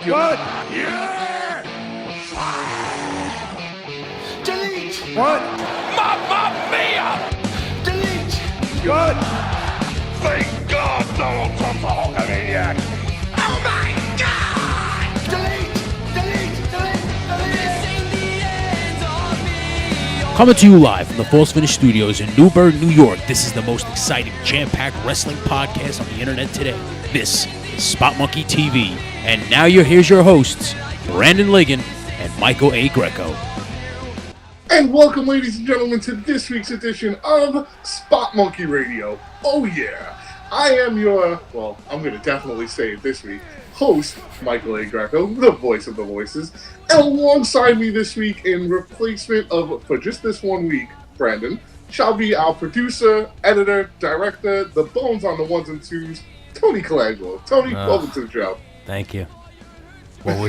What? Yeah! Delete! What? Mamma mia! Delete! What? Thank God Donald Trump's a Hulkamaniac! Oh my God! Delete! Delete! Delete! Delete! Coming to you live from the False Finish Studios in Newburgh, New York, this is the most exciting, jam-packed wrestling podcast on the internet today. This is Spot Monkey TV, and now here's your hosts, Brandon Ligon and Michael A. Greco. And welcome, ladies and gentlemen, to this week's edition of Spot Monkey Radio. Oh yeah, I am your, well, I'm going to definitely say it this week, host, Michael A. Greco, the voice of the voices. And alongside me this week in replacement of, for just this 1 week, Brandon, shall be our producer, editor, director, the bones on the ones and twos, Tony Colangelo. Tony, welcome to the show. Thank you. What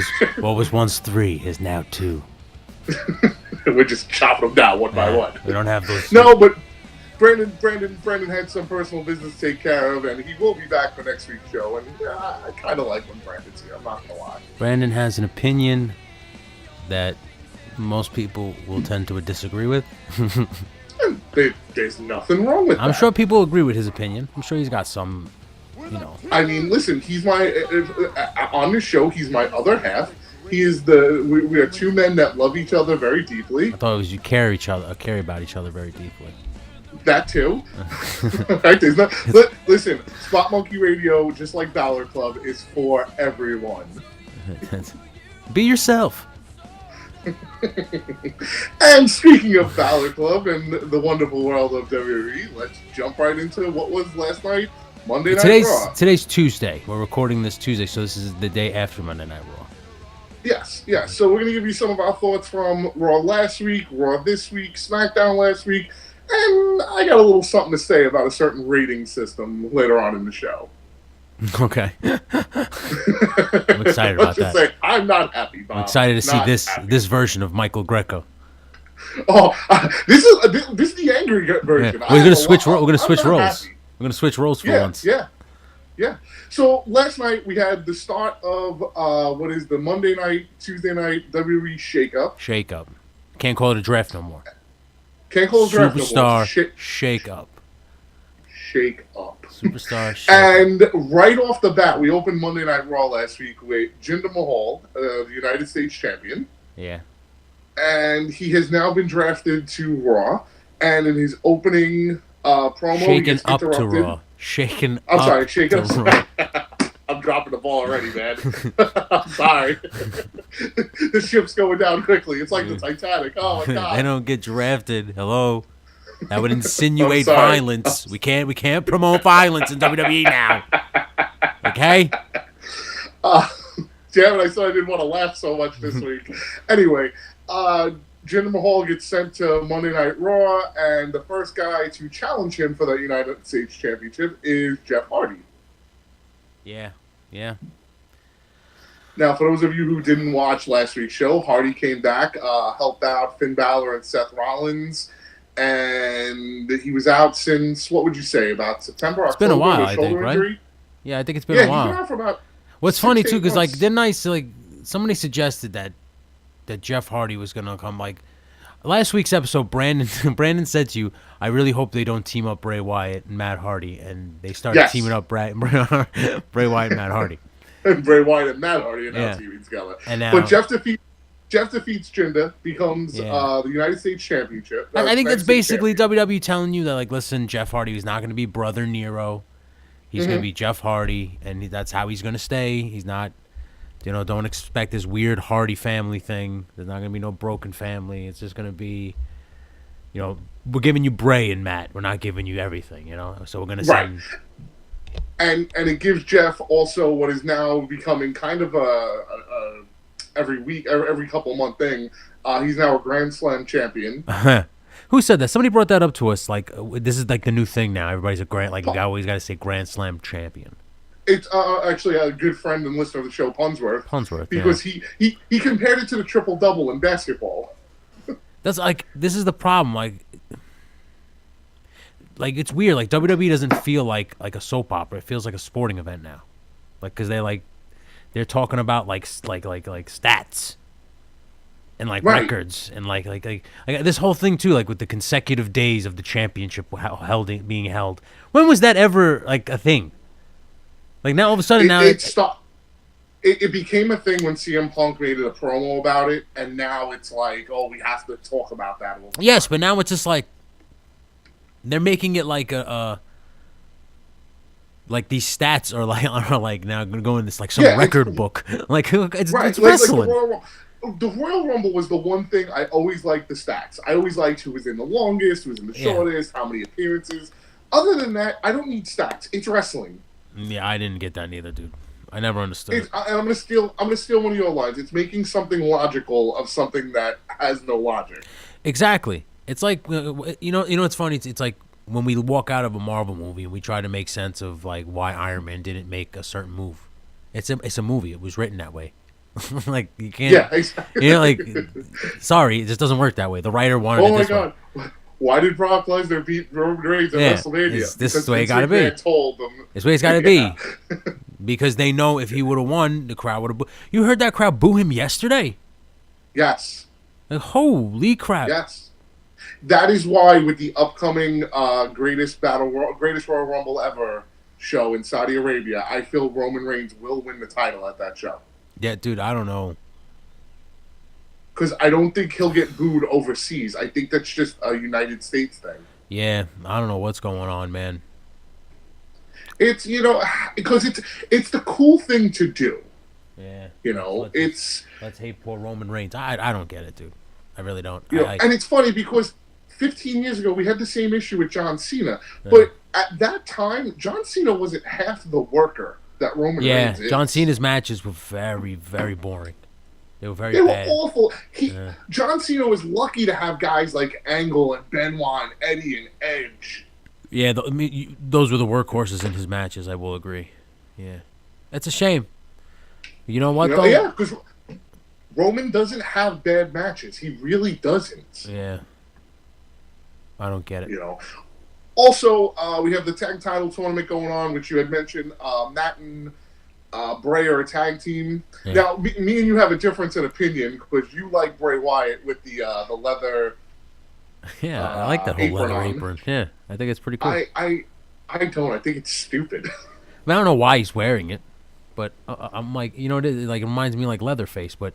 was once 3 is now 2. We're just chopping them down one by one. We don't have those. No, but Brandon had some personal business to take care of, and he will be back for next week's show. And I kind of like when Brandon's here. I'm not gonna lie. Brandon has an opinion that most people will tend to disagree with. And there's nothing wrong with that. I'm sure people agree with his opinion. I'm sure he's got some, I mean, listen, he's my on this show. He's my other half. He is we are two men that love each other very deeply. I thought it was you care about each other very deeply. That too. Right? Listen, Spot Monkey Radio, just like Dollar Club, is for everyone. Be yourself. And speaking of Dollar Club and the wonderful world of WWE, let's jump right into what was last night, Monday Night Raw. Today's Tuesday. We're recording this Tuesday, so this is the day after Monday Night Raw. Yes. So we're going to give you some of our thoughts from Raw last week, Raw this week, SmackDown last week, and I got a little something to say about a certain rating system later on in the show. Okay. I'm excited about that. Say, I'm not happy, Bob. I'm excited to see this happy. this version of Michael Greco. Oh, this is the angry version. Yeah. We're gonna switch roles. Happy. We're gonna switch roles for once. Yeah. So last night we had the start of what is the Monday night, Tuesday night WWE shakeup. Shake-up. Can't call it a draft no more. Can't call it a draft no more. Superstar shake-up. Shake up. Superstar shake. And right off the bat, we opened Monday Night Raw last week with Jinder Mahal, the United States champion. Yeah. And he has now been drafted to Raw. And in his opening promo, shaken up to Raw. Shaken I'm up. sorry, shaken up. Raw. I'm dropping the ball already, man. I'm sorry. The ship's going down quickly. It's like the Titanic. Oh my God. They don't get drafted. Hello. That would insinuate violence. We can't promote violence in WWE now. Okay? Damn it, I said I didn't want to laugh so much this week. Anyway, Jinder Mahal gets sent to Monday Night Raw, and the first guy to challenge him for the United States Championship is Jeff Hardy. Yeah. Now, for those of you who didn't watch last week's show, Hardy came back, helped out Finn Balor and Seth Rollins, and he was out since, what would you say, about September, October? It's been a while, I think, right? Injury? Yeah, I think it's been a while. He's been out for about What's funny, too, because, like, they're nice, like, somebody suggested that Jeff Hardy was going to come, like, last week's episode, Brandon said to you, I really hope they don't team up Bray Wyatt and Matt Hardy, and they started teaming up Bray Wyatt and Matt Hardy. And Bray Wyatt and Matt Hardy are now teaming together. And now, but Jeff defeats Jinder, becomes the United States Championship. I think that's basically WWE telling you that, like, listen, Jeff Hardy is not going to be Brother Nero. He's going to be Jeff Hardy, and that's how he's going to stay. He's not, don't expect this weird Hardy family thing. There's not going to be no broken family. It's just going to be, we're giving you Bray and Matt. We're not giving you everything, So we're going to send... And it gives Jeff also what is now becoming kind of a every couple month thing. He's now a Grand Slam champion. Who said that? Somebody brought that up to us. Like, this is like the new thing now. Everybody's you always got to say Grand Slam champion. It's actually a good friend and listener of the show, Punsworth. Because he compared it to the triple double in basketball. That's like, this is the problem. Like it's weird. Like WWE doesn't feel like a soap opera. It feels like a sporting event now. Like, because they they're talking about like stats and like Right. records and like this whole thing too, like with the consecutive days of the championship being held. When was that ever like a thing? Like now all of a sudden It stopped. It became a thing when CM Punk made a promo about it, and now it's like, oh, we have to talk about that a little bit. Yes, but now it's just like they're making it like like these stats are like now going to go in this like some record book. Like it's wrestling. The Royal Rumble was the one thing I always liked the stats. I always liked who was in the longest, who was in the shortest, how many appearances. Other than that, I don't need stats. It's wrestling. Yeah, I didn't get that neither, dude. I never understood. And I'm gonna steal one of your lines. It's making something logical of something that has no logic. Exactly. It's like you know it's funny. It's like when we walk out of a Marvel movie and we try to make sense of like why Iron Man didn't make a certain move. It's a movie. It was written that way. Like you can't. Yeah, exactly. You know, like sorry, it just doesn't work that way. The writer wanted it this way. Why did Brock Lesnar beat Roman Reigns at WrestleMania? This is the way it gotta be. Told them. This way it's gotta be. Because they know if he would have won, the crowd would have. You heard that crowd boo him yesterday? Yes. Like, holy crap! Yes. That is why with the upcoming greatest Royal Rumble ever show in Saudi Arabia, I feel Roman Reigns will win the title at that show. Yeah, dude, I don't know. Because I don't think he'll get booed overseas. I think that's just a United States thing. Yeah, I don't know what's going on, man. It's, because it's the cool thing to do. Yeah. Let's hate poor Roman Reigns. I don't get it, dude. I really don't. And it's funny because 15 years ago we had the same issue with John Cena, but at that time John Cena wasn't half the worker that Roman Reigns is. John Cena's matches were very, very boring. They were They were awful. John Cena was lucky to have guys like Angle and Benoit and Eddie and Edge. Yeah, those were the workhorses in his matches. I will agree. Yeah, that's a shame. You know what, though? Yeah, because Roman doesn't have bad matches. He really doesn't. Yeah, I don't get it. Also, we have the tag title tournament going on, which you had mentioned. Matt and Bray are a tag team. Yeah. Now, me and you have a difference in opinion because you like Bray Wyatt with the leather. Yeah, I like that whole leather apron. Yeah, I think it's pretty cool. I don't. I think it's stupid. I don't know why he's wearing it, but I'm like, it like it reminds me like Leatherface. But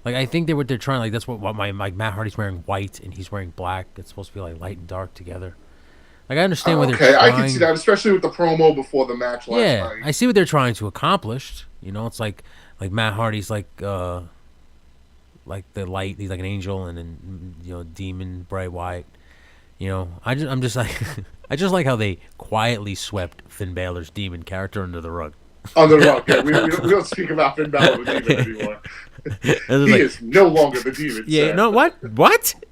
like I think they're trying, like that's what my Matt Hardy's wearing white and he's wearing black. It's supposed to be like light and dark together. Like I understand what they're trying. Okay, I can see that, especially with the promo before the match last night. I see what they're trying to accomplish. It's like Matt Hardy's like the light. He's like an angel, and then demon Bray Wyatt. I'm just like I just like how they quietly swept Finn Balor's demon character under the rug. On the rug, yeah. We don't speak about Finn Balor the demon anymore. He is no longer the demon. Yeah, no, what?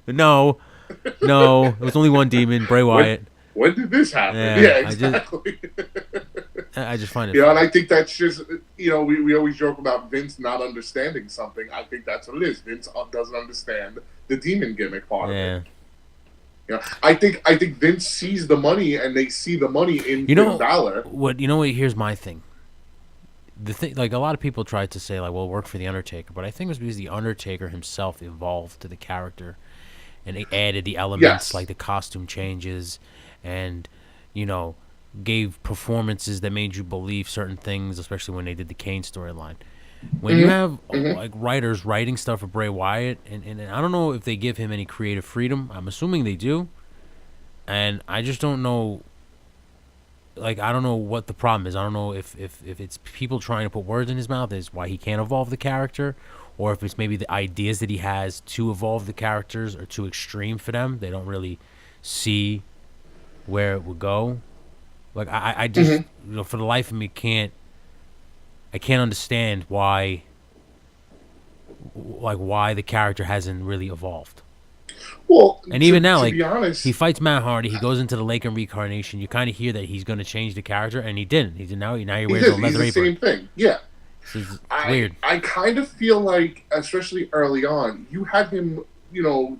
No, it was only one demon, Bray Wyatt. When did this happen? Yeah, exactly. I just find it. And I think that's just we always joke about Vince not understanding something. I think that's what it is. Vince doesn't understand the demon gimmick part of it. I think Vince sees the money, and they see the money in Finn Balor. What here's my thing. The thing, like a lot of people tried to say, like, well, work for the Undertaker, but I think it was because the Undertaker himself evolved to the character, and he added the elements like the costume changes, and gave performances that made you believe certain things, especially when they did the Kane storyline. When you have like writers writing stuff for Bray Wyatt, and I don't know if they give him any creative freedom. I'm assuming they do, and I just don't know. Like I don't know what the problem is. I don't know if it's people trying to put words in his mouth is why he can't evolve the character, or if it's maybe the ideas that he has to evolve the characters are too extreme for them. They don't really see where it would go. Like I just for the life of me I can't understand why the character hasn't really evolved. Well, and even now, like, be honest, he fights Matt Hardy, he goes into the Lake and Reincarnation. You kind of hear that he's going to change the character, and he didn't. Now he wears a leather apron. Same thing, yeah. It's weird. I kind of feel like, especially early on, you had him,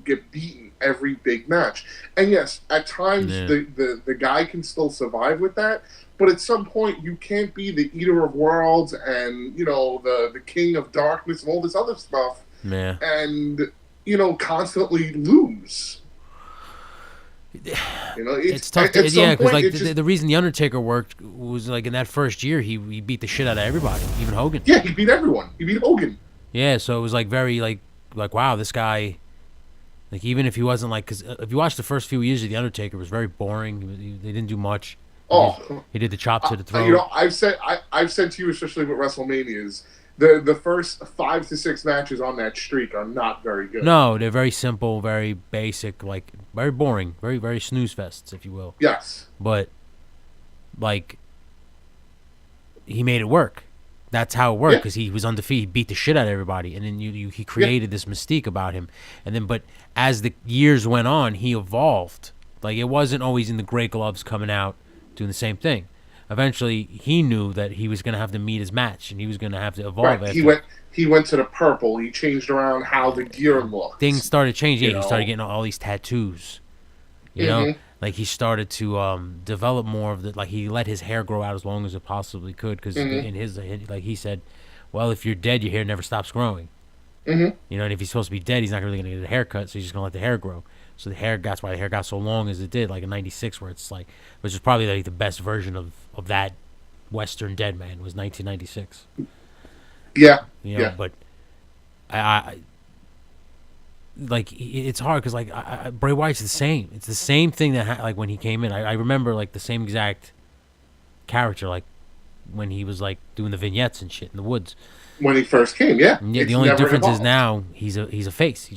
get beaten every big match, and yes, at times the guy can still survive with that. but at some point you can't be the eater of worlds and, you know, the king of darkness and all this other stuff Yeah. and, you know, constantly lose. You know, It's tough to, at some yeah, because point, like it just- the reason the Undertaker worked was like in that first year he beat the shit out of everybody, even Hogan. yeah, he beat everyone. He beat Hogan. Yeah, so it was like very like wow, this guy, like even if he wasn't like, because if you watch the first few years of the Undertaker, it was very boring. They didn't do much. Oh, He did the chop to the throat. you know, I've said to you, especially with WrestleManias, the first 5 to 6 matches on that streak are not very good. No, they're very simple, very basic, like very boring, very very snooze fests, if you will. Yes. But like he made it work. That's how it worked, because he was undefeated. He beat the shit out of everybody, and then he created this mystique about him. And then, but as the years went on, he evolved. Like, it wasn't always in the gray gloves coming out doing the same thing. Eventually, he knew that he was going to have to meet his match, and he was going to have to evolve. Right. After. He went to the purple. He changed around how the gear looked. Things started changing. You He started know? getting all these tattoos. You know, like he started to develop more of the, like he let his hair grow out as long as it possibly could, because in his, like he said, well, if you're dead, your hair never stops growing. You know, and if he's supposed to be dead, he's not really going to get a haircut, so he's just going to let the hair grow. So that's why the hair got so long as it did, like in '96, where it's like, which is probably like the best version of that Western dead man was 1996. Yeah. You know, but I like it's hard because like Bray Wyatt's the same. It's the same thing that like when he came in. I remember like the same exact character, like when he was like doing the vignettes and shit in the woods. When he first came, yeah. And yeah, It's the only never difference is evolved. now he's a face.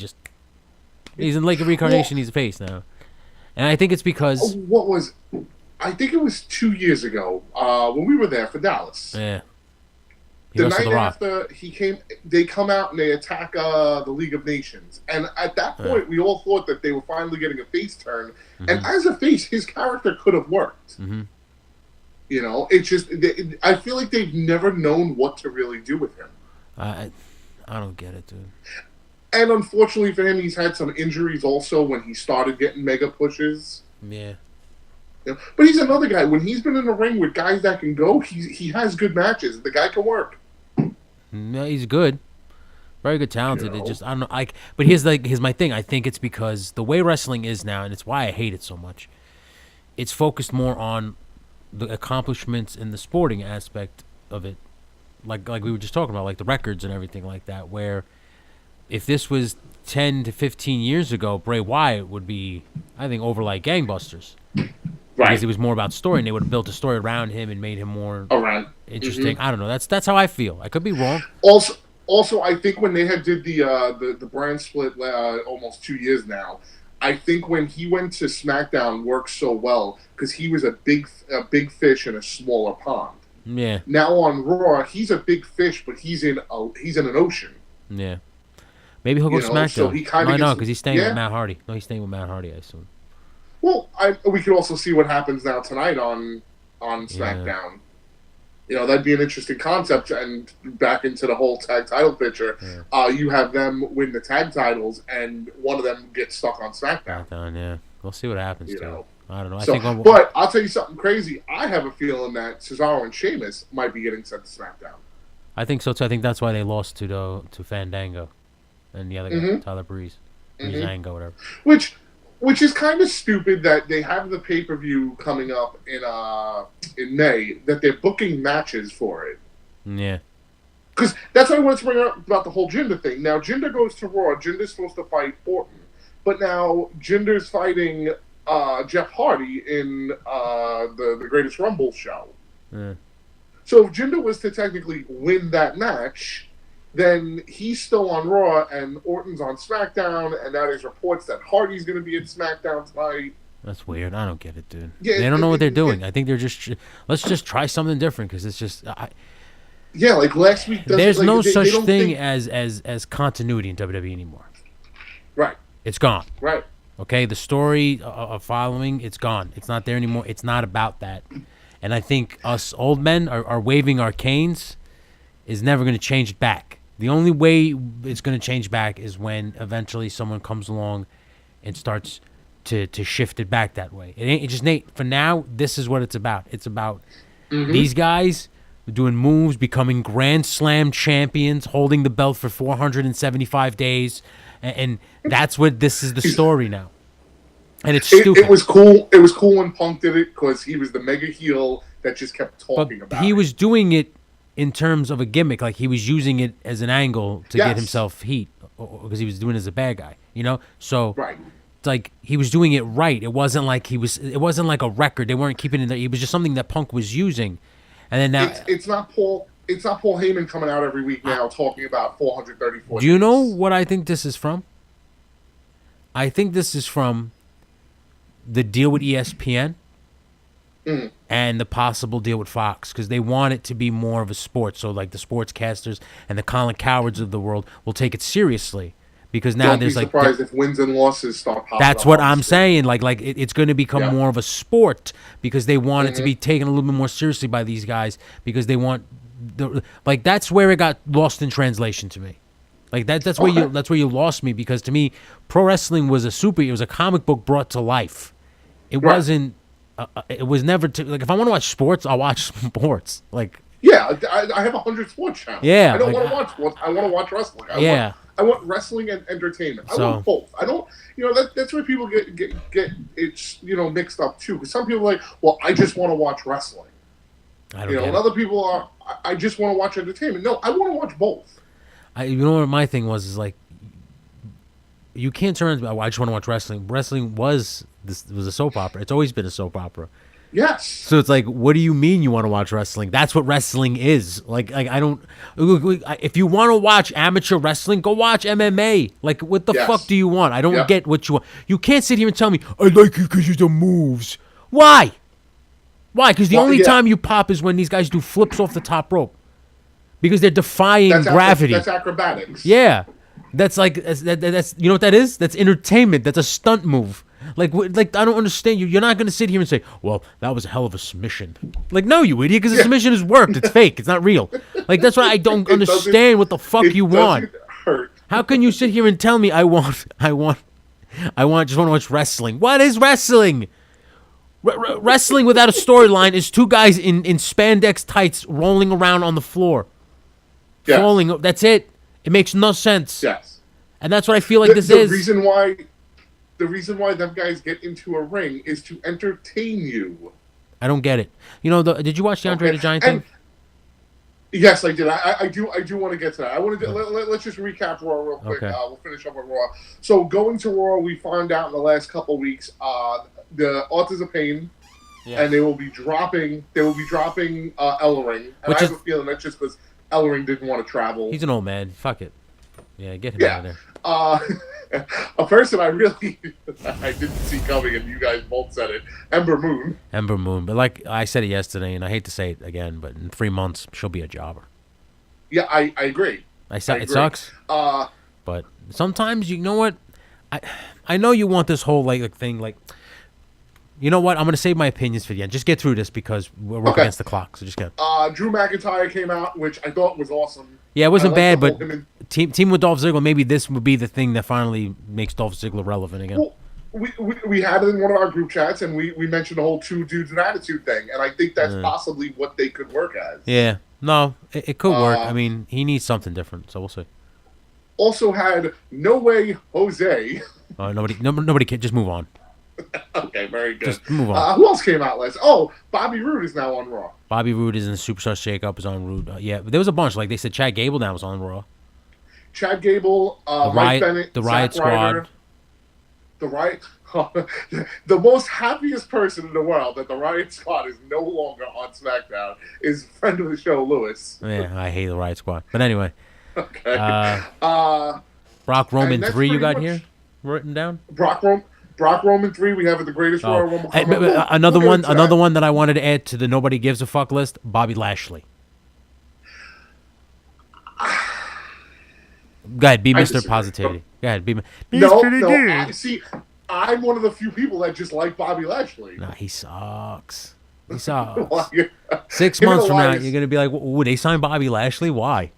He's in like a reincarnation. He's a face now, and I think it's because I think it was 2 years ago when we were there for Dallas. yeah, he The wrestled night The Rock. after he came, they come out and they attack the League of Nations. And at that point, we all thought that they were finally getting a face turn. And as a face, his character could have worked. You know, it's just, I feel like they've never known what to really do with him. I don't get it, dude. And unfortunately for him, he's had some injuries also when he started getting mega pushes. Yeah. You know, but he's another guy. When he's been in the ring with guys that can go, he has good matches. The guy can work. No, he's good, very good, talented. You know. It just I don't know. But here's my thing. I think it's because the way wrestling is now, and it's why I hate it so much. It's focused more on the accomplishments in the sporting aspect of it, like we were just talking about, like the records and everything like that. Where if this was 10 to 15 years ago, Bray Wyatt would be, I think, over like gangbusters. Right. Because it was more about story, and they would have built a story around him and made him more Around. interesting. I don't know. That's how I feel. I could be wrong. Also, I think when they had did the brand split almost 2 years now, I think when he went to SmackDown worked so well because he was a big fish in a smaller pond. Yeah. Now on Raw, he's a big fish, but he's in an ocean. Yeah. Maybe he'll go You know, SmackDown. so he kinda No, gets- because he's staying yeah. with Matt Hardy. No, he's staying with Matt Hardy, I assume. Well, we could also see what happens now tonight on SmackDown. You know, that'd be an interesting concept, and back into the whole tag title picture. Yeah. You have them win the tag titles, and one of them gets stuck on SmackDown. SmackDown, yeah. We'll see what happens, You too. know. I don't know. But I'll tell you something crazy. I have a feeling that Cesaro and Sheamus might be getting sent to SmackDown. I think so, too. I think that's why they lost to Fandango and the other guy, Tyler Breeze. Breezango, whatever. Which is kind of stupid that they have the pay-per-view coming up in May, that they're booking matches for it. Yeah. Because that's what I wanted to bring up about the whole Jinder thing. Now, Jinder goes to Raw. Jinder's supposed to fight Orton. But now Jinder's fighting Jeff Hardy in the Greatest Rumble show. Yeah. So if Jinder was to technically win that match, then he's still on Raw and Orton's on SmackDown, and now there's reports that Hardy's going to be at SmackDown tonight. That's weird. I don't get it, dude. Yeah, they don't know what they're doing. I think they're just... Let's just try something different, because it's just... Yeah, like last week... There's like, no they such don't thing think- as continuity in WWE anymore. Right, It's gone. right. Okay, the story of following, it's gone. It's not there anymore. It's not about that. And I think us old men are waving our canes is never going to change it back. The only way it's going to change back is when eventually someone comes along and starts to shift it back that way. It just, Nate, for now, this is what it's about. It's about These guys were doing moves, becoming Grand Slam champions, holding the belt for 475 days, and that's what this is the story now. And it's stupid. It was cool. It was cool when Punk did it because he was the mega heel that just kept talking about it. He was doing it in terms of a gimmick, like he was using it as an angle to get himself heat, because he was doing it as a bad guy, So it's like he was doing it right. It wasn't like It wasn't like a record. They weren't keeping it in there. It was just something that Punk was using, and then now it's not Paul. It's not Paul Heyman coming out every week now talking about 434. Do you know what I think this is from? I think this is from the deal with ESPN and the possible deal with Fox, because they want it to be more of a sport. So like the sportscasters and the Colin Cowards of the world will take it seriously, because now Don't there's be like surprised if wins and losses start popping that's up what on I'm the screen. saying. Like it's going to become more of a sport, because they want it to be taken a little bit more seriously by these guys, because they want that's where it got lost in translation to me. Like that's where you lost me, because to me, pro wrestling was it was a comic book brought to life. It wasn't. It was never like, if I want to watch sports, I'll watch sports. Like I have 100 sports channels. Yeah, I don't want to watch sports. I want to watch wrestling. I want wrestling and entertainment. I want both. I don't. That's where people get it's mixed up too. Because some people are like, well, I just want to watch wrestling. I don't. And other people are, I just want to watch entertainment. No, I want to watch both. What my thing was is like, you can't turn around. I just want to watch wrestling. Wrestling was a soap opera. It's always been a soap opera. Yes. So it's like, what do you mean you want to watch wrestling? That's what wrestling is. Like I don't. If you want to watch amateur wrestling, go watch MMA. Like, what the fuck do you want? I don't get what you want. You can't sit here and tell me I like it because of the moves. Why? Why? Because the only time you pop is when these guys do flips off the top rope, because they're defying gravity. That's acrobatics. Yeah. That's like that's you know what that is? That's entertainment. That's a stunt move. Like I don't understand you. You're not gonna sit here and say, "Well, that was a hell of a submission." Like, no, you idiot, because the submission is worked. It's fake. It's not real. Like, that's why I don't understand what the fuck you want. Hurt. How can you sit here and tell me I just want to watch wrestling? What is wrestling? Wrestling without a storyline is two guys in spandex tights rolling around on the floor, falling. That's it. It makes no sense. Yes. And that's what I feel like this is. The reason why them guys get into a ring is to entertain you. I don't get it. Did you watch the Andre the Giant thing? Yes, I did. I do want to get to that. I want to let's just recap Raw real quick. Okay. We'll finish up with Raw. So going to Raw, we found out in the last couple of weeks, the Authors of Pain, and they will be dropping Ellering. And I have a feeling that's just because Ellering didn't want to travel. He's an old man. Fuck it. Yeah, get him out of there. A person I didn't see coming, and you guys both said it, Ember Moon. But like I said it yesterday, and I hate to say it again, but in 3 months she'll be a jobber. Yeah, I agree. It sucks. But sometimes, you know what? I know you want this whole like thing. Like, you know what? I'm gonna save my opinions for the end. Just get through this, because we're up against the clock. So just get. Drew McIntyre came out, which I thought was awesome. Yeah, it wasn't bad, but team with Dolph Ziggler, maybe this would be the thing that finally makes Dolph Ziggler relevant again. Well, we had it in one of our group chats, and we mentioned the whole two dudes and attitude thing, and I think that's possibly what they could work as. Yeah, no, it could work. I mean, he needs something different, so we'll see. Also had No Way Jose. Nobody can just move on. Okay, very good. Just move on. Who else came out last? Oh, Bobby Roode is now on Raw. Bobby Roode is in the Superstar Shake-Up, is on Roode. Yeah, but there was a bunch. Like they said, Chad Gable now was on Raw. Chad Gable, Mike Bennett, the Riot Zack Ryder, Squad. the Riot. The most happiest person in the world that the Riot Squad is no longer on SmackDown is friend of the show, Lewis. Yeah, I hate the Riot Squad. But anyway. Okay. Brock Roman 3 you got here written down? Brock Roman 3, we have at the Greatest Royal Rumble. Another one that I wanted to add to the Nobody Gives a Fuck list, Bobby Lashley. Go ahead, be Mr. Positivity. Go ahead, be Mr. No. See, I'm one of the few people that just like Bobby Lashley. Nah, he sucks. He sucks. 6 months from now, you're going to be like, would they sign Bobby Lashley? Why?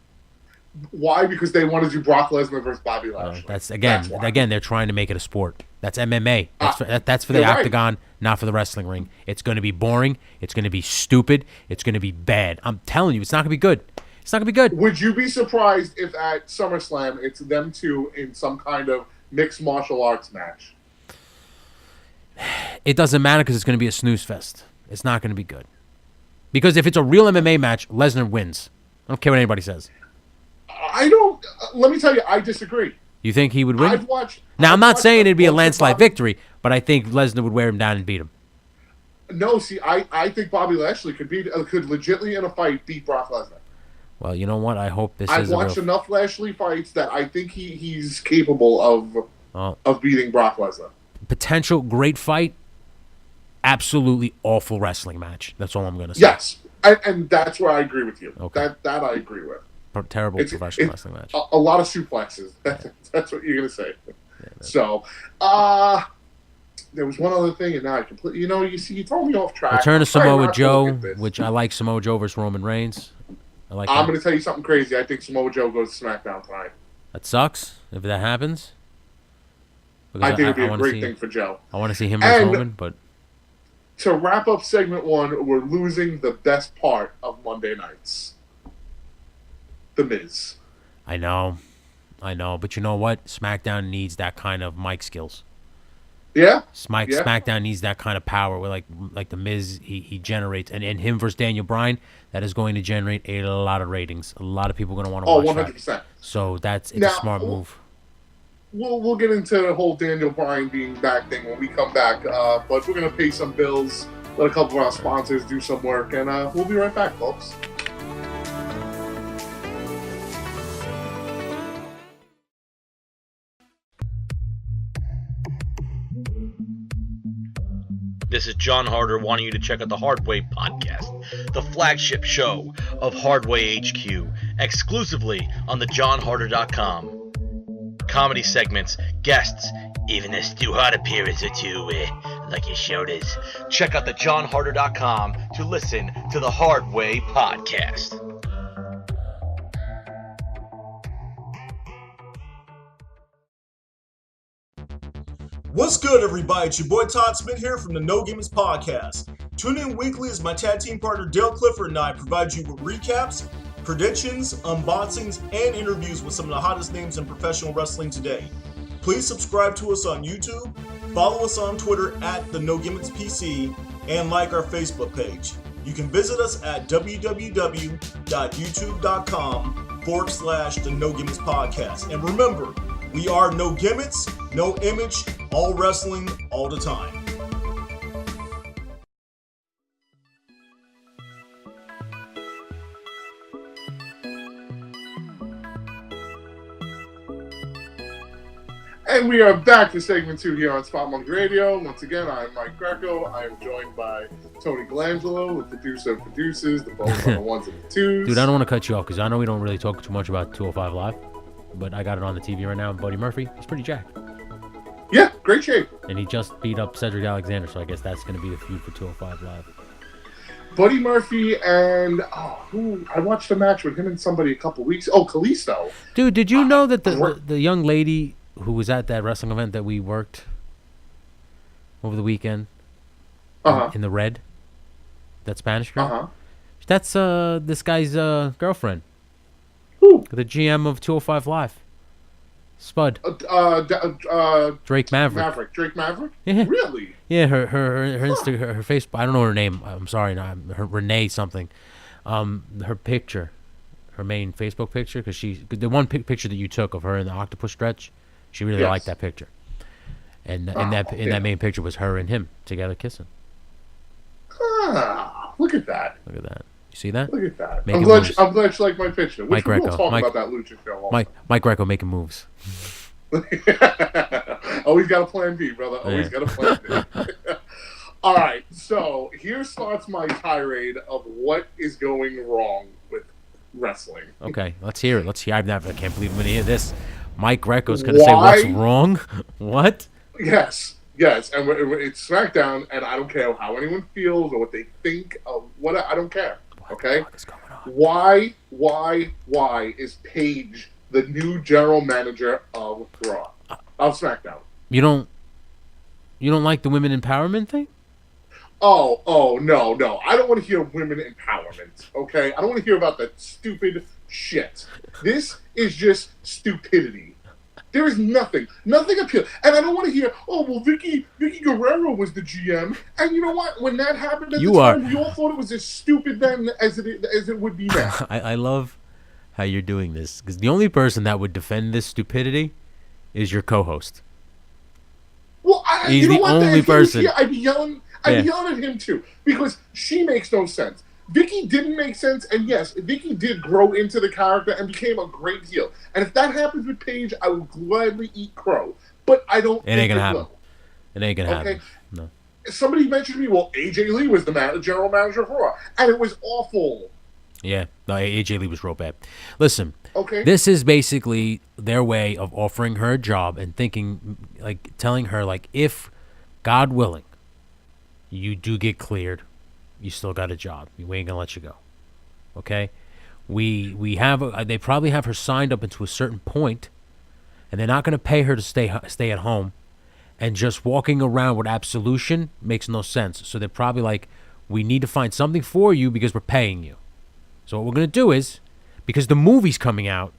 Why? Because they want to do Brock Lesnar versus Bobby Lashley. That's why. again, they're trying to make it a sport. That's MMA. That's for the you're right. octagon, not for the wrestling ring. It's going to be boring. It's going to be stupid. It's going to be bad. I'm telling you, it's not going to be good. It's not going to be good. Would you be surprised if at SummerSlam it's them two in some kind of mixed martial arts match? It doesn't matter because it's going to be a snooze fest. It's not going to be good. Because if it's a real MMA match, Lesnar wins. I don't care what anybody says. I don't. Let me tell you, I disagree. You think he would win? I've watched. Now, I'm not saying it'd be a Bobby- landslide victory, but I think Lesnar would wear him down and beat him. No, see, I think Bobby Lashley could legitimately in a fight beat Brock Lesnar. Well, you know what? I hope this I've is a watched real... enough Lashley fights that I think he's capable of beating Brock Lesnar. Potential great fight, absolutely awful wrestling match. That's all I'm going to say. Yes, and that's where I agree with you. Okay. That I agree with. Terrible professional wrestling match. A lot of suplexes. That's what you're going to say. Yeah, so, there was one other thing, and now I completely, you throw me off track. Return to I'm trying Samoa not to Joe, look at this. which I like Samoa Joe versus Roman Reigns. I like I'm that. going to tell you something crazy. I think Samoa Joe goes to SmackDown tonight. That sucks if that happens. Because I think it'd be a wanna great see- thing for Joe. I want to see him versus And- Roman, but To wrap up segment 1, we're losing the best part of Monday nights. The Miz. I know. But you know what? SmackDown needs that kind of mic skills. Yeah? SmackDown needs that kind of power where like the Miz, he generates. And him versus Daniel Bryan, that is going to generate a lot of ratings. A lot of people are going to want to Oh, watch 100%. that. So it's Now, a smart move. We'll get into the whole Daniel Bryan being back thing when we come back. But we're going to pay some bills, let a couple of our sponsors do some work, and we'll be right back, folks. This is John Harder wanting you to check out the Hardway Podcast, the flagship show of Hardway HQ, exclusively on thejohnharder.com. Comedy segments, guests, even a Stu Hart appearance or two, like your show does. Check out thejohnharder.com to listen to the Hardway Podcast. What's good, everybody? It's your boy Todd Smith here from the No Gimmicks Podcast. Tune in weekly as my tag team partner Dale Clifford and I provide you with recaps, predictions, unboxings, and interviews with some of the hottest names in professional wrestling today. Please subscribe to us on YouTube, follow us on Twitter at the No Gimmicks PC, and like our Facebook page. You can visit us at www.youtube.com/the No Gimmicks Podcast. And remember, we are no gimmicks, no image, all wrestling, all the time. And we are back for segment 2 here on Spot Monkey Radio. Once again, I'm Mike Greco. I am joined by Tony Colangelo, the producer of producers, the both on the ones and the twos. Dude, I don't want to cut you off because I know we don't really talk too much about 205 Live, but I got it on the TV right now. Buddy Murphy, he's pretty jacked. Yeah, great shape. And he just beat up Cedric Alexander, so I guess that's going to be the feud for 205 Live. Buddy Murphy and I watched a match with him and somebody a couple weeks. Oh, Kalisto. Dude, did you know that the young lady who was at that wrestling event that we worked over the weekend in the red, that Spanish girl, that's this guy's girlfriend. Who? The GM of 205 Live. Spud. Drake Maverick. Drake Maverick? Yeah. Really? Yeah, her Facebook. I don't know her name. I'm sorry, her Renee something. Her picture, her main Facebook picture, because the one picture that you took of her in the octopus stretch, she really liked that picture. And that main picture was her and him together kissing. Look at that. Look at that. You see that? Look at that. Making I'm glad moves. you like my picture. Mike We'll Greco. talk about that Lucha show also. Mike Greco making moves. Always got a plan B, brother. Always got a plan B. All right, so here starts my tirade of what is going wrong with wrestling. Okay, let's hear it. I can't believe I'm going to hear this. Mike Greco's going to say what's wrong. What? Yes, and it's SmackDown, and I don't care how anyone feels or what they think of what. I don't care. Okay, What is going on? why why is Paige the new general manager of Raw, of SmackDown? You don't like the women empowerment thing? Oh, no. I don't want to hear women empowerment, okay? I don't want to hear about that stupid shit. This is just stupidity. There is nothing appeal. And I don't want to hear, oh, well, Vicky Guerrero was the GM. And you know what? When that happened at the time, we all thought it was as stupid then as it would be now. I love how you're doing this, because the only person that would defend this stupidity is your co-host. Well, he's the only person. I'd be yelling at him too, because she makes no sense. Vicky didn't make sense, and yes, Vicky did grow into the character and became a great heel. And if that happens with Paige, I will gladly eat crow. But I don't. It ain't gonna happen. It ain't gonna happen. No. Somebody mentioned to me, well, AJ Lee was the general manager of Raw, and it was awful. Yeah, no, AJ Lee was real bad. Listen, okay, this is basically their way of offering her a job and telling her, like, if, God willing, you do get cleared, you still got a job. We ain't gonna let you go. Okay? They probably have her signed up until a certain point, and they're not gonna pay her to stay at home, and just walking around with absolution makes no sense. So they're probably like, we need to find something for you because we're paying you. So what we're gonna do is, because the movie's coming out,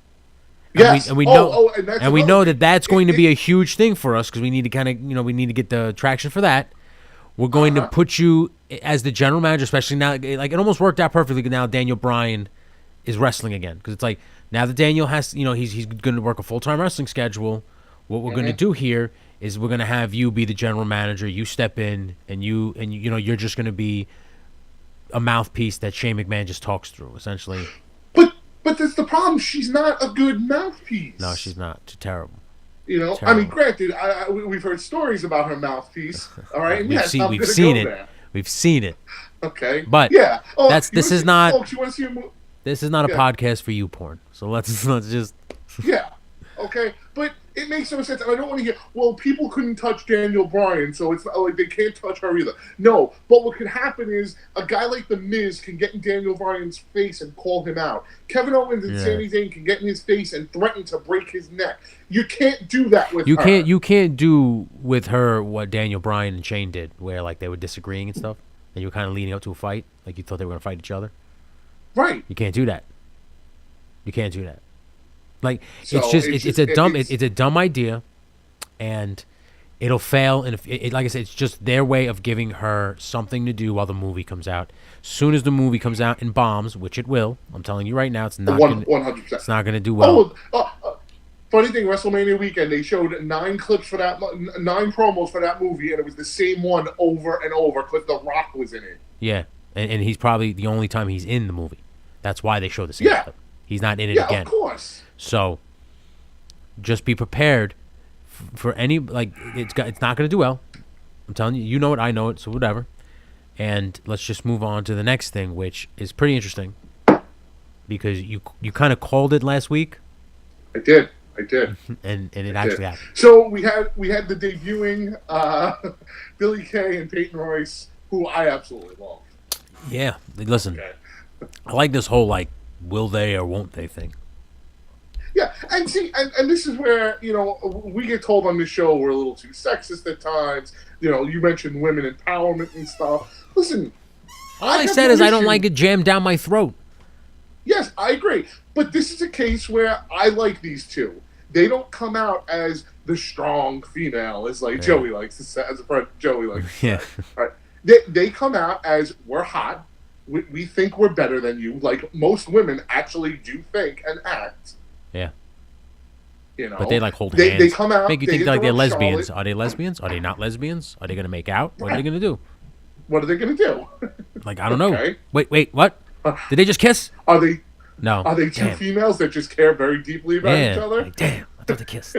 and we know that's going to be a huge thing for us, because we need to we need to get the traction for that. We're going to put you as the general manager, especially now. Like, it almost worked out perfectly. Now Daniel Bryan is wrestling again, because it's like, now that Daniel has, he's going to work a full-time wrestling schedule. What we're going to do here is we're going to have you be the general manager. You step in, and you're just going to be a mouthpiece that Shane McMahon just talks through, essentially. But that's the problem. She's not a good mouthpiece. No, she's not. She's terrible. Terrible. I mean, granted, we've heard stories about her mouthpiece. All right, we've seen it. We've seen it. Okay, but yeah, this is not. Folks, you want to see a this is not a podcast for you, porn. So let's just. Yeah. Okay, but it makes no sense, and I don't want to hear, well, people couldn't touch Daniel Bryan, so it's not like they can't touch her either. No, but what could happen is a guy like The Miz can get in Daniel Bryan's face and call him out. Kevin Owens and Sami Zayn can get in his face and threaten to break his neck. You can't do that with her. You can't do with her what Daniel Bryan and Shane did, where like they were disagreeing and stuff, and you were kind of leading up to a fight, like you thought they were going to fight each other. Right. You can't do that. You can't do that. Like, so it's a dumb idea, and it'll fail. And like I said, it's just their way of giving her something to do while the movie comes out. Soon as the movie comes out and bombs, which it will, I'm telling you right now, it's not 100%. It's not going to do well. Funny thing, WrestleMania weekend, they showed 9 promos for that movie, and it was the same one over and over because The Rock was in it. Yeah, and he's probably the only time he's in the movie. That's why they show the same clip. He's not in it again. Yeah, of course. So, just be prepared for any, like, it's not going to do well. I'm telling you, you know it, I know it, so whatever. And let's just move on to the next thing, which is pretty interesting, because you kind of called it last week. I did. and it actually happened. So we had the debuting Billy Kay and Peyton Royce, who I absolutely love. Yeah, listen, I like this whole, like, will they or won't they thing. Yeah, and see, and this is where, we get told on this show we're a little too sexist at times. You mentioned women empowerment and stuff. Listen, all I said is I don't like it jammed down my throat. Yes, I agree. But this is a case where I like these two. They don't come out as the strong female, as Joey likes to say, as a friend Joey likes to say. All right. They come out as, we're hot. We think we're better than you. Like most women actually do think and act. Yeah. But they like hold hands. They come out. Make you think like they're lesbians. Charlotte. Are they lesbians? Are they not lesbians? Are they going to make out? What are they going to do? What are they going to do? Like, I don't know. Wait, what? Did they just kiss? Are they? No. Are they two females that just care very deeply about each other? Like, damn, I thought they kissed.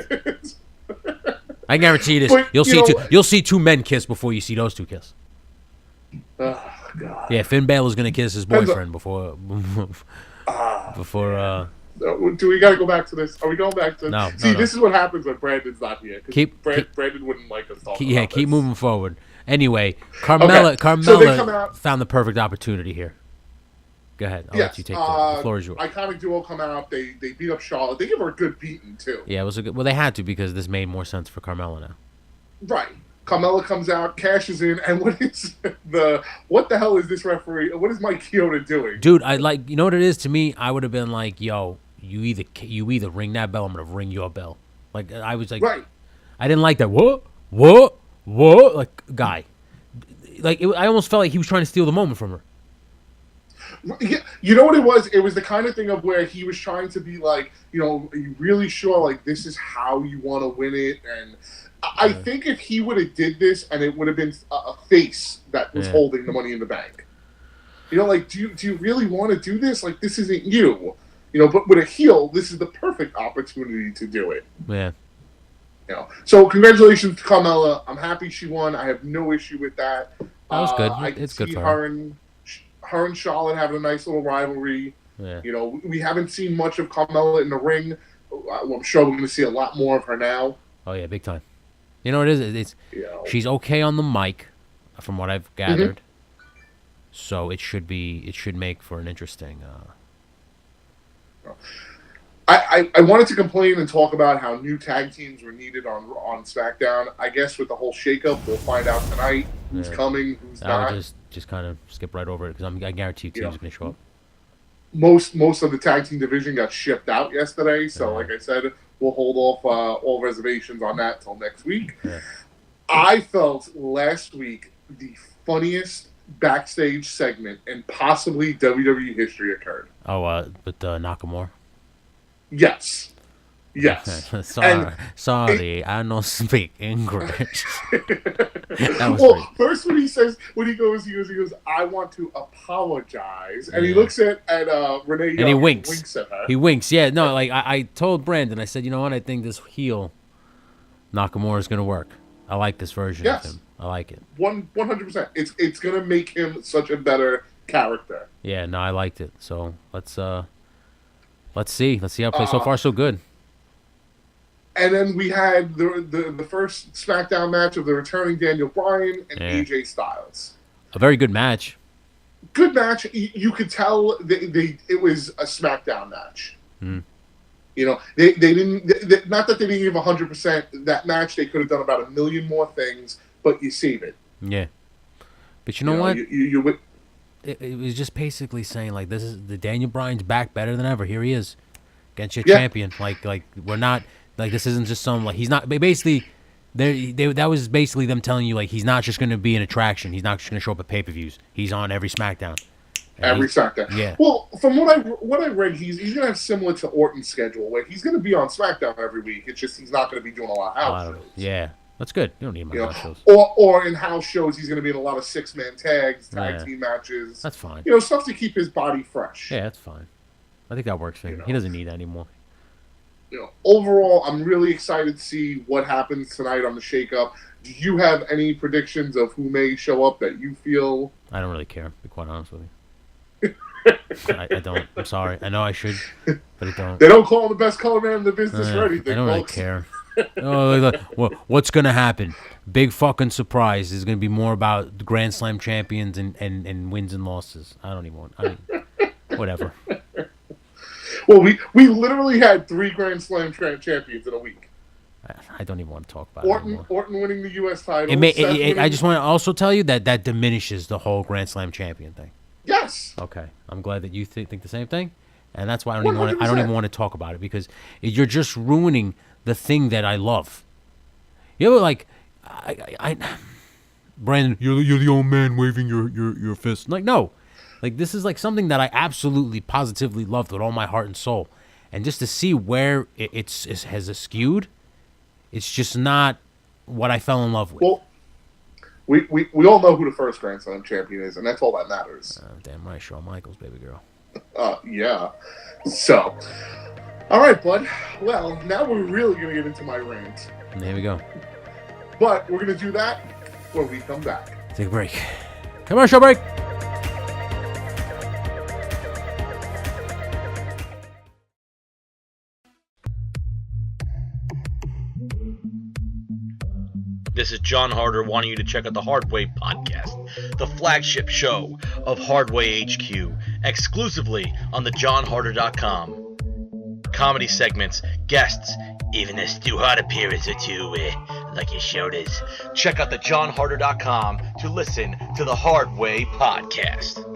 I guarantee you this. You'll see two men kiss before you see those two kiss. Oh, God. Yeah, Finn Balor's going to kiss his boyfriend before. Do we got to go back to this? Are we going back to No. This is what happens when Brandon's not here. Brandon wouldn't like us talking about keep this. moving forward. Anyway, Carmella So they come out, found the perfect opportunity here. Go ahead. I'll let you take the floor is yours. Iconic Duo come out. They beat up Charlotte. They give her a good beating, too. Yeah, it was a good... Well, they had to because this made more sense for Carmella now. Right. Carmella comes out, cashes in, and what the hell is this referee? What is Mike Chioda doing? Dude, you know what it is to me? I would have been like, yo, you either ring that bell, I'm gonna ring your bell. Like I was like, right. I didn't like that. What? Like guy, I almost felt like he was trying to steal the moment from her. Yeah, you know what it was? It was the kind of thing of where he was trying to be like, are you really sure? Like this is how you want to win it? And I think if he would have did this, and it would have been a face that was holding the Money in the Bank. Like, do you really want to do this? Like, this isn't you. But with a heel, this is the perfect opportunity to do it. Yeah. So congratulations to Carmella. I'm happy she won. I have no issue with that. That was good. It's good for her and Charlotte having a nice little rivalry. Yeah. We haven't seen much of Carmella in the ring. I'm sure we're going to see a lot more of her now. Oh yeah, big time. You know what it is? It's she's okay on the mic, from what I've gathered. So it should make for an interesting. I wanted to complain and talk about how new tag teams were needed on SmackDown. I guess with the whole shakeup, we'll find out tonight who's coming, who's not. I would just kind of skip right over it because I guarantee you teams are going to show up. Most of the tag team division got shipped out yesterday, so like I said, we'll hold off all reservations on that till next week. Yeah. I felt last week the funniest backstage segment in possibly WWE history occurred. Oh, with Nakamura? Yes. Sorry, I don't speak English. First when he goes, I want to apologize, and he looks at Renee Young and he winks. Winks at her. He winks. Yeah, no, like I told Brandon, I said, you know what? I think this heel Nakamura is gonna work. I like this version of him. I like it. 100%. It's gonna make him such a better character. Yeah, no, I liked it. So let's see how it plays. So far, so good. And then we had the first SmackDown match of the returning Daniel Bryan and AJ Styles. A very good match. Good match. You could tell it was a SmackDown match. They didn't. Not that they didn't give 100%. That match they could have done about 1 million more things, but you save it. Yeah. But you know what? You it was just basically saying like this is the Daniel Bryan's back better than ever. Here he is, against your champion. Like we're not. Like, this isn't just some, like, he's not, basically, that was basically them telling you, like, he's not just going to be an attraction. He's not just going to show up at pay-per-views. He's on every SmackDown. Every SmackDown. Yeah. Well, from what I read, he's going to have similar to Orton's schedule, where he's going to be on SmackDown every week. It's just he's not going to be doing a lot of house shows. Yeah. That's good. You don't need my house shows. Or in house shows, he's going to be in a lot of 6-man tags, tag team matches. That's fine. Stuff to keep his body fresh. Yeah, that's fine. I think that works for him. He doesn't need that anymore. Overall, I'm really excited to see what happens tonight on the shakeup. Do you have any predictions of who may show up that you feel? I don't really care, to be quite honest with you. I don't. I'm sorry. I know I should, but I don't. They don't call him the best color man in the business or anything. I don't really care. What's going to happen? Big fucking surprise. Is going to be more about the Grand Slam champions and wins and losses. I don't even want. Whatever. Well, we literally had 3 Grand Slam champions in a week. I don't even want to talk about it anymore. Orton winning the U.S. title. I just want to also tell you that diminishes the whole Grand Slam champion thing. Yes. Okay. I'm glad that you think the same thing, and that's why I don't even want to talk about it, because you're just ruining the thing that I love. Like, Brandon, you're the old man waving your fist. Like, no. Like, this is like something that I absolutely, positively loved with all my heart and soul. And just to see where it has skewed, it's just not what I fell in love with. Well, we all know who the first Grand Slam champion is, and that's all that matters. Damn right, Shawn Michaels, baby girl. Yeah. So, all right, bud. Well, now we're really going to get into my rant. And there we go. But we're going to do that when we come back. Take a break. Commercial break. This is John Harder wanting you to check out the Hardway Podcast, the flagship show of Hardway HQ, exclusively on the johnharder.com. Comedy segments, guests, even a Stu Hart appearance or two, like his show does. Check out the johnharder.com to listen to the Hardway Podcast.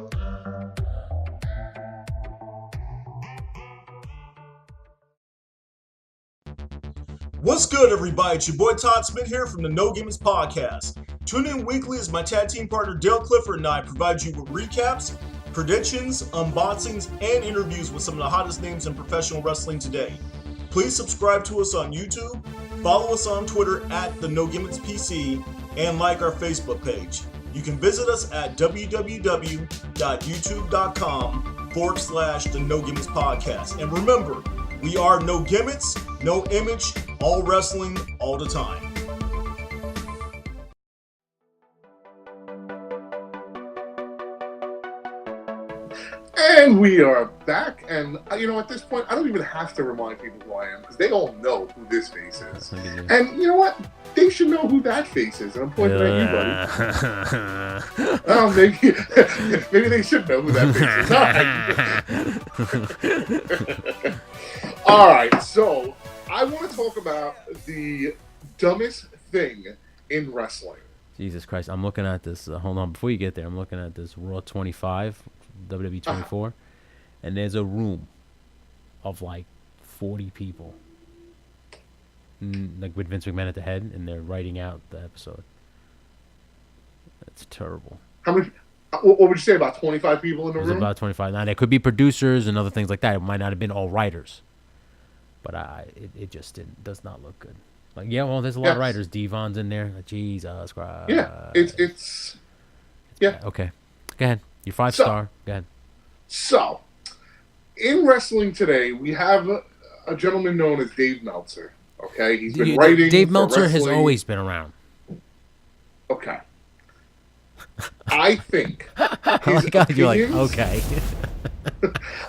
What's good, everybody? It's your boy Todd Smith here from the No Gimmicks Podcast. Tune in weekly as my tag team partner Dale Clifford and I provide you with recaps, predictions, unboxings, and interviews with some of the hottest names in professional wrestling today. Please subscribe to us on YouTube, follow us on Twitter at the No Gimmicks PC, and like our Facebook page. You can visit us at www.youtube.com/the No Gimmicks Podcast. And remember, we are no gimmicks, no image, all wrestling, all the time. And we are back, and at this point, I don't even have to remind people who I am, because they all know who this face is. And you know what? They should know who that face is, and I'm pointing at you, buddy. Oh, maybe they should know who that face is. All right, so I want to talk about the dumbest thing in wrestling. Jesus Christ, I'm looking at this. Hold on, before you get there, I'm looking at this Raw 25, WWE 24, and there's a room of like 40 people, like with Vince McMahon at the head, and they're writing out the episode. That's terrible. How many? What would you say, about 25 people in the room? There's about 25. Now, there could be producers and other things like that. It might not have been all writers. But it just does not look good. Like, yeah, well, there's a lot of writers. Devon's in there. Jesus Christ. Yeah, it's yeah. Okay, go ahead. You're 5-star. Go ahead. So, in wrestling today, we have a gentleman known as Dave Meltzer. Okay, he's been writing. Dave for Meltzer wrestling. has always been around. Okay. I think. Oh my God, you're like, okay.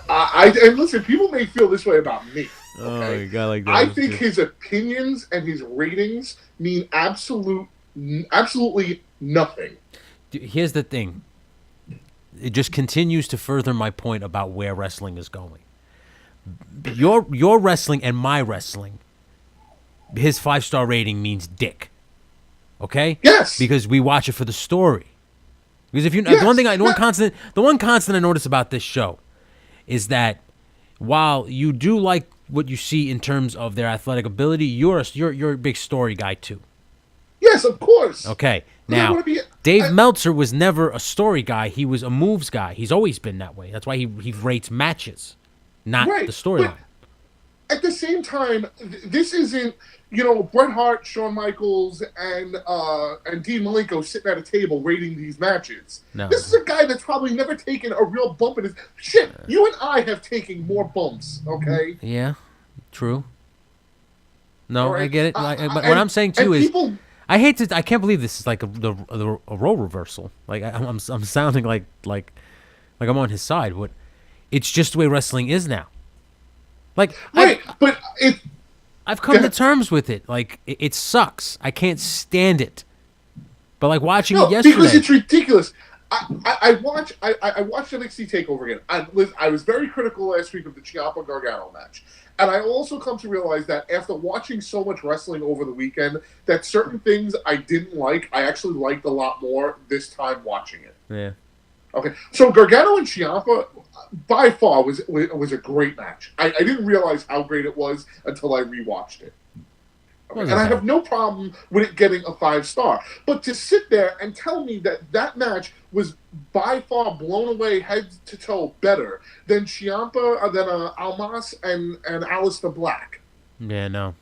And listen, people may feel this way about me. Okay? Oh, you got like that. I think his opinions and his ratings mean absolutely nothing. Dude, here's the thing. It just continues to further my point about where wrestling is going. Your wrestling and my wrestling, his 5-star rating means dick. Okay? Yes. Because we watch it for the story. Because if you yes. the one constant I notice about this show is that while you do like what you see in terms of their athletic ability, you're a big story guy too. Yes, of course. Okay. Now, Dave Meltzer was never a story guy. He was a moves guy. He's always been that way. That's why he rates matches, not the storyline. At the same time, this isn't, Bret Hart, Shawn Michaels, and Dean Malenko sitting at a table rating these matches. No. This is a guy that's probably never taken a real bump in his... Shit, you and I have taken more bumps, okay? Yeah, true. No, right. I get it. But what I'm saying, too, is... I can't believe this is like a role reversal. Like, I'm sounding like I'm on his side. But it's just the way wrestling is now. Like, right, I've come to terms with it. Like, it sucks. I can't stand it. But like watching it yesterday, because it's ridiculous. I watched NXT TakeOver again. I was very critical last week of the Ciampa Gargano match, and I also come to realize that after watching so much wrestling over the weekend, that certain things I didn't like, I actually liked a lot more this time watching it. Yeah. Okay, so Gargano and Ciampa, by far, was a great match. I didn't realize how great it was until I rewatched it. Okay? And I have no problem with it getting a 5-star. But to sit there and tell me that match was by far blown away head to toe better than Ciampa, than Almas and Aleister Black. Yeah, no.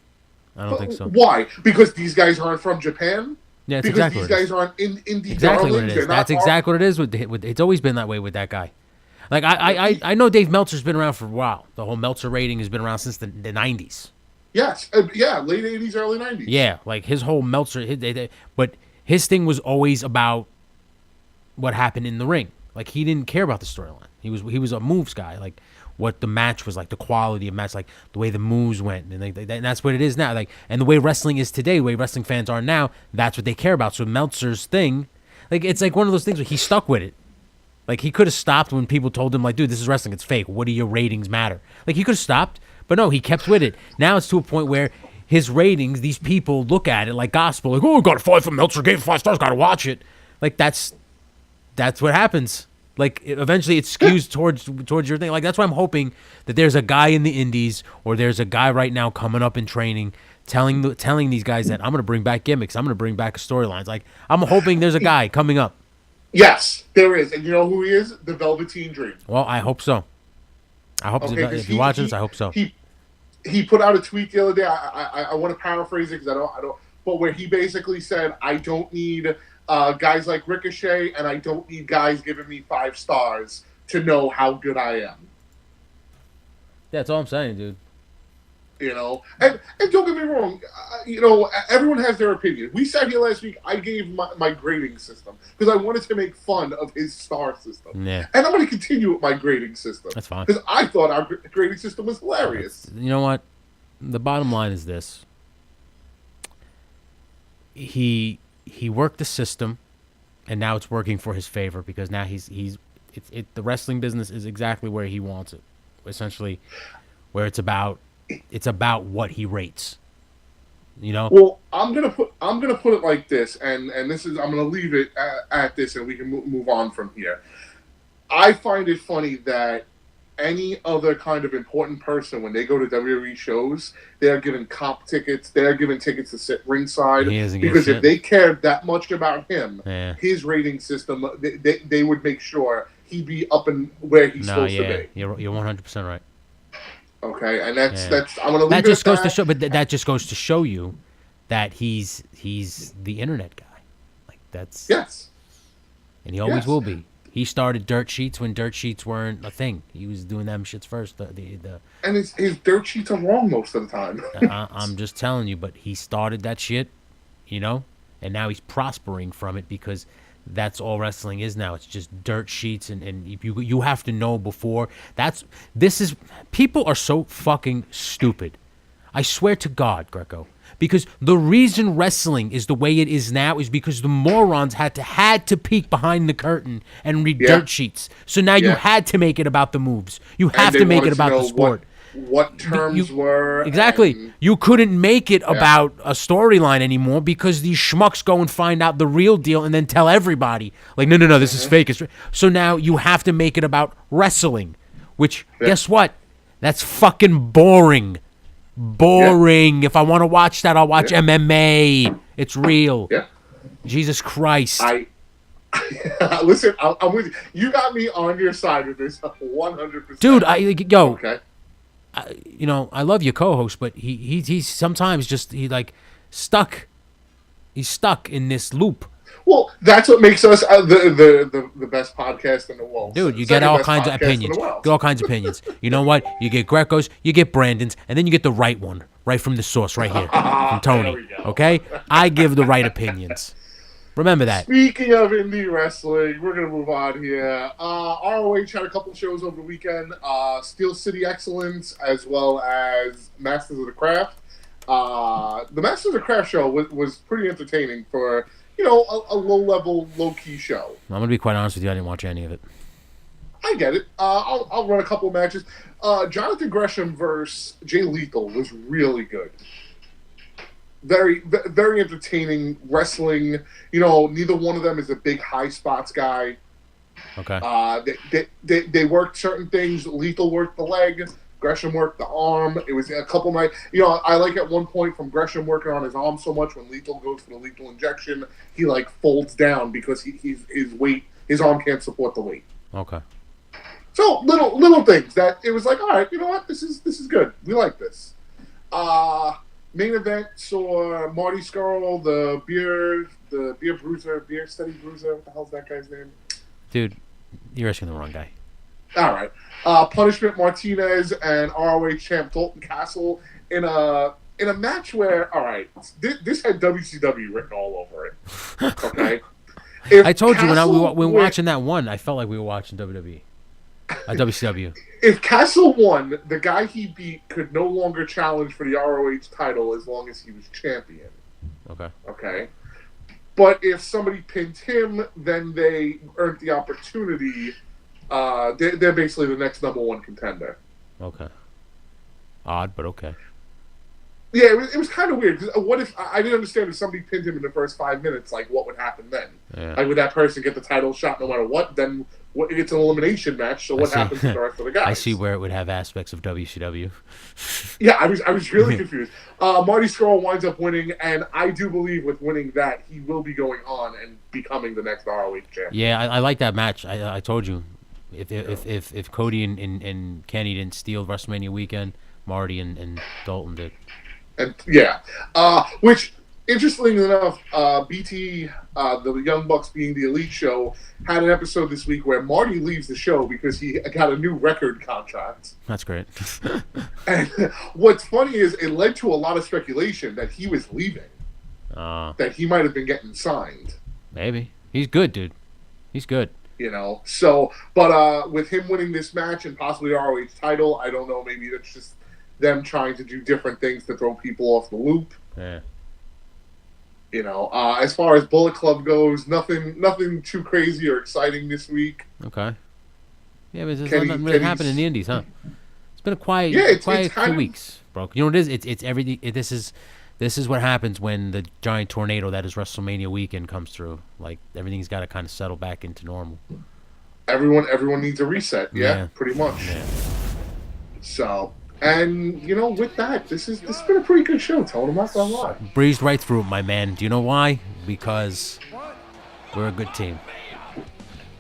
I don't think so. Why? Because these guys aren't from Japan? Yeah, it's because exactly these guys aren't indie exactly darlings. What it is. That's exactly what it is. With it's always been that way with that guy. Like I know Dave Meltzer's been around for a while. The whole Meltzer rating has been around since the 90s. Yes, yeah, late 80s, early 90s. Yeah, like his whole Meltzer, but his thing was always about what happened in the ring. Like he didn't care about the storyline. He was a moves guy. Like what the match was like, the quality of match, like the way the moves went, and and that's what it is now. Like, and the way wrestling is today, the way wrestling fans are now, that's what they care about. So Meltzer's thing, like, it's like one of those things where he stuck with it. Like, he could have stopped when people told him, like, dude, this is wrestling, it's fake. What do your ratings matter? Like, he could have stopped, but no, he kept with it. Now it's to a point where his ratings, these people look at it like gospel, like, oh, got a 5 from Meltzer, gave 5 stars, got to watch it. Like, that's what happens. Like, eventually it skews towards your thing. Like, that's why I'm hoping that there's a guy in the indies, or there's a guy right now coming up in training telling these guys that I'm going to bring back gimmicks, I'm going to bring back storylines. Like, I'm hoping there's a guy coming up. Yes, there is. And you know who he is? The Velveteen Dream. Well, I hope so. I hope if you watch this, I hope so. He put out a tweet the other day. I want to paraphrase it because I don't. But where he basically said, I don't need guys like Ricochet, and I don't need guys giving me 5 stars to know how good I am. Yeah, that's all I'm saying, dude. You know, and don't get me wrong, you know, everyone has their opinion. We sat here last week, I gave my grading system because I wanted to make fun of his star system. Yeah. And I'm going to continue with my grading system. That's fine. Because I thought our grading system was hilarious. You know what? The bottom line is this. He worked the system, and now it's working for his favor because now the wrestling business is exactly where he wants it. Essentially, where it's about what he rates. You know. Well, I'm gonna put it like this, and this is I'm gonna leave it at this, and we can move on from here. I find it funny that any other kind of important person, when they go to WWE shows, they are given comp tickets. They are given tickets to sit ringside because if they cared that much about him, his rating system, they would make sure he'd be up and where he's supposed to be. You're 100% right. Okay, and that's I'm gonna leave that it just at goes that. to show, but that just goes to show you that he's the internet guy. Like, that's yes, and he always will be. He started dirt sheets when dirt sheets weren't a thing. He was doing them shits first. And his dirt sheets are wrong most of the time. I'm just telling you, but he started that shit, you know, and now he's prospering from it because that's all wrestling is now. It's just dirt sheets, and you have to know before. People are so fucking stupid. I swear to God, Greco. Because the reason wrestling is the way it is now is because the morons had to peek behind the curtain and read dirt sheets. So now you had to make it about the moves. You have to make it about the sport. What terms were. Exactly. You couldn't make it about a storyline anymore because these schmucks go and find out the real deal and then tell everybody. Like, no, this is fake. So now you have to make it about wrestling, which, guess what? That's fucking boring. Boring. If I want to watch that, I'll watch MMA. It's real. Yeah. Jesus Christ. Listen, I'm with you. You got me on your side with this 100%. Dude, Okay. I love your co-host, but he's sometimes just stuck. He's stuck in this loop. Well, that's what makes us the best podcast in the world. Dude, you get all kinds of opinions. Get all kinds of opinions. You know what? You get Greco's, you get Brandon's, and then you get the right one, right from the source, right here, from Tony. Okay? I give the right opinions. Remember that. Speaking of indie wrestling, we're going to move on here. ROH had a couple shows over the weekend. Steel City Excellence, as well as Masters of the Craft. The Masters of the Craft show was pretty entertaining for, a low-level, low-key show. I'm going to be quite honest with you. I didn't watch any of it. I get it. I'll run a couple of matches. Jonathan Gresham versus Jay Lethal was really good. Very, very entertaining wrestling. Neither one of them is a big high spots guy. Okay. They worked certain things. Lethal worked the leg. Gresham worked the arm. It was a couple nights. I like at one point from Gresham working on his arm so much when Lethal goes for the lethal injection, he folds down because his arm can't support the weight. Okay. So little things that it was like, all right, you know what? This is good. We like this. Main event saw Marty Scurll, the beer steady bruiser. What the hell's that guy's name? Dude, you're asking the wrong guy. All right. Punishment Martinez and ROH champ Dalton Castle in a match where, all right, this had WCW written all over it. Okay. I told you when we were watching that one, I felt like we were watching WWE. WCW. if Castle won, the guy he beat could no longer challenge for the ROH title as long as he was champion. Okay. Okay. But if somebody pinned him, then they earned the opportunity. They're basically the next number one contender. Okay. Odd, but okay. Yeah, it was kind of weird. 'Cause what if I didn't understand if somebody pinned him in the first 5 minutes? Like, what would happen then? Yeah. Like, would that person get the title shot no matter what? Then it's an elimination match. So what happens to the rest of the guys? I see where it would have aspects of WCW. Yeah, I was really confused. Marty Scurll winds up winning, and I do believe with winning that he will be going on and becoming the next ROH champion. Yeah, I like that match. I told you, if Cody and Kenny didn't steal WrestleMania weekend, Marty and Dalton did. And yeah, which interestingly enough, BT, the Young Bucks being the Elite show, had an episode this week where Marty leaves the show because he got a new record contract. That's great. And what's funny is it led to a lot of speculation that he was leaving, that he might have been getting signed. Maybe he's good, dude. He's good. You know, so but with him winning this match and possibly the ROH title, I don't know. Maybe that's just them trying to do different things to throw people off the loop. Yeah. You know, as far as Bullet Club goes, nothing too crazy or exciting this week. Okay. Yeah, but there's nothing really happened in the Indies, huh? It's been a quiet, it's quiet kind 2 of weeks, bro. You know what it is? It's everything. This is what happens when the giant tornado that is WrestleMania weekend comes through. Like everything's got to kind of settle back into normal. Everyone needs a reset. Yeah. Pretty much. Yeah. So. And, you know, with that, this has been a pretty good show, Tony. I'm not gonna lie. Breezed right through it, my man. Do you know why? Because we're a good team.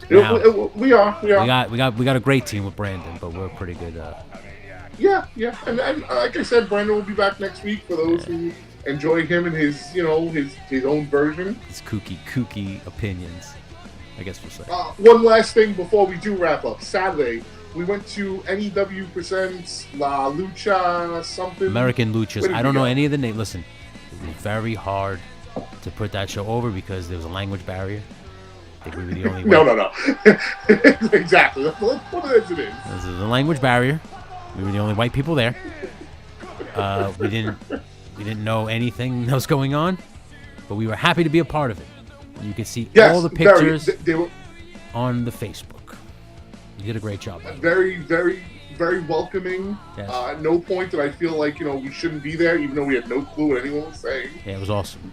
Now, we are. we got a great team with Brandon, but we're pretty good. Yeah. And like I said, Brandon will be back next week for those who enjoy him and his own version. His kooky opinions, I guess we'll say. One last thing before we do wrap up. Saturday, we went to NEW Presents La Lucha something. American Luchas. I don't know any of the names. Listen, it was very hard to put that show over because there was a language barrier. I think we were the only No. Exactly. What it is. This is a language barrier. We were the only white people there. We didn't know anything that was going on, but we were happy to be a part of it. You could see all the pictures they were on the Facebook. You did a great job. Very, very, very welcoming. Yes. At no point did I feel like, we shouldn't be there, even though we had no clue what anyone was saying. Yeah, it was awesome.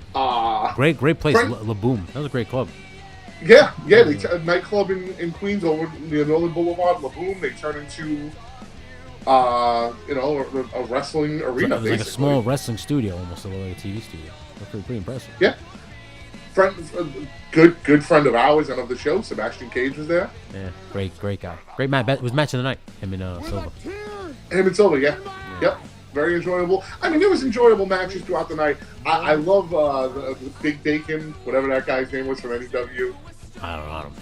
Great place. La Boom. That was a great club. Yeah. A nightclub in Queens over near Northern Boulevard, La Boom. They turned into, a wrestling arena. It was like a small wrestling studio, almost like a TV studio. That's pretty impressive. Yeah. Good friend of ours and of the show, Sebastian Cage was there. Yeah, great guy. Great match. It was match of the night. Him and Silva. Him and Silva, yeah. Yep. Very enjoyable. I mean, there was enjoyable matches throughout the night. I love the Big Bacon, whatever that guy's name was from NEW. I don't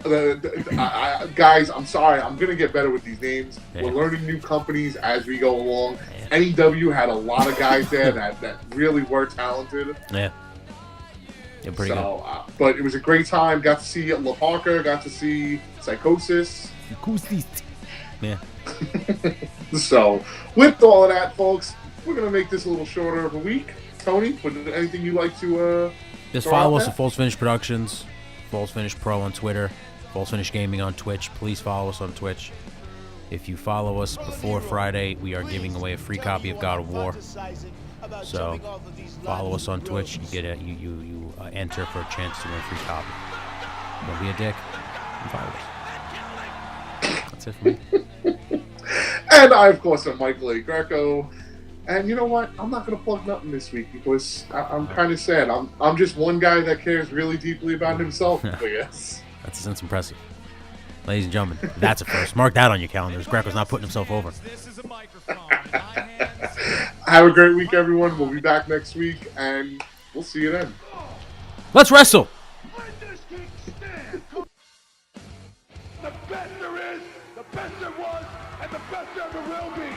know. Guys, I'm sorry. I'm going to get better with these names. Yeah. We're learning new companies as we go along. Yeah. NEW had a lot of guys there that really were talented. Yeah. Yeah, pretty good. But it was a great time. Got to see La Parker. Got to see Psychosis. Yeah. So, with all of that, folks, we're going to make this a little shorter of a week. Tony, anything you'd like to just follow us at False Finish Productions, False Finish Pro on Twitter, False Finish Gaming on Twitch. Please follow us on Twitch. If you follow us before Friday, we are giving away a free copy of God of War. So, follow us on Twitch. You get you enter for a chance to win a free copy. Don't be a dick. And follow us. That's it for me. And I, of course, am Michael A. Greco. And you know what? I'm not going to plug nothing this week because I'm kind of sad. I'm just one guy that cares really deeply about himself, I guess. That's impressive. Ladies and gentlemen, that's a first. Mark that on your calendars. Greco's not putting himself over. Have a great week, everyone. We'll be back next week, and we'll see you then. Let's wrestle! The best there is, the best there was, and the best there ever will be.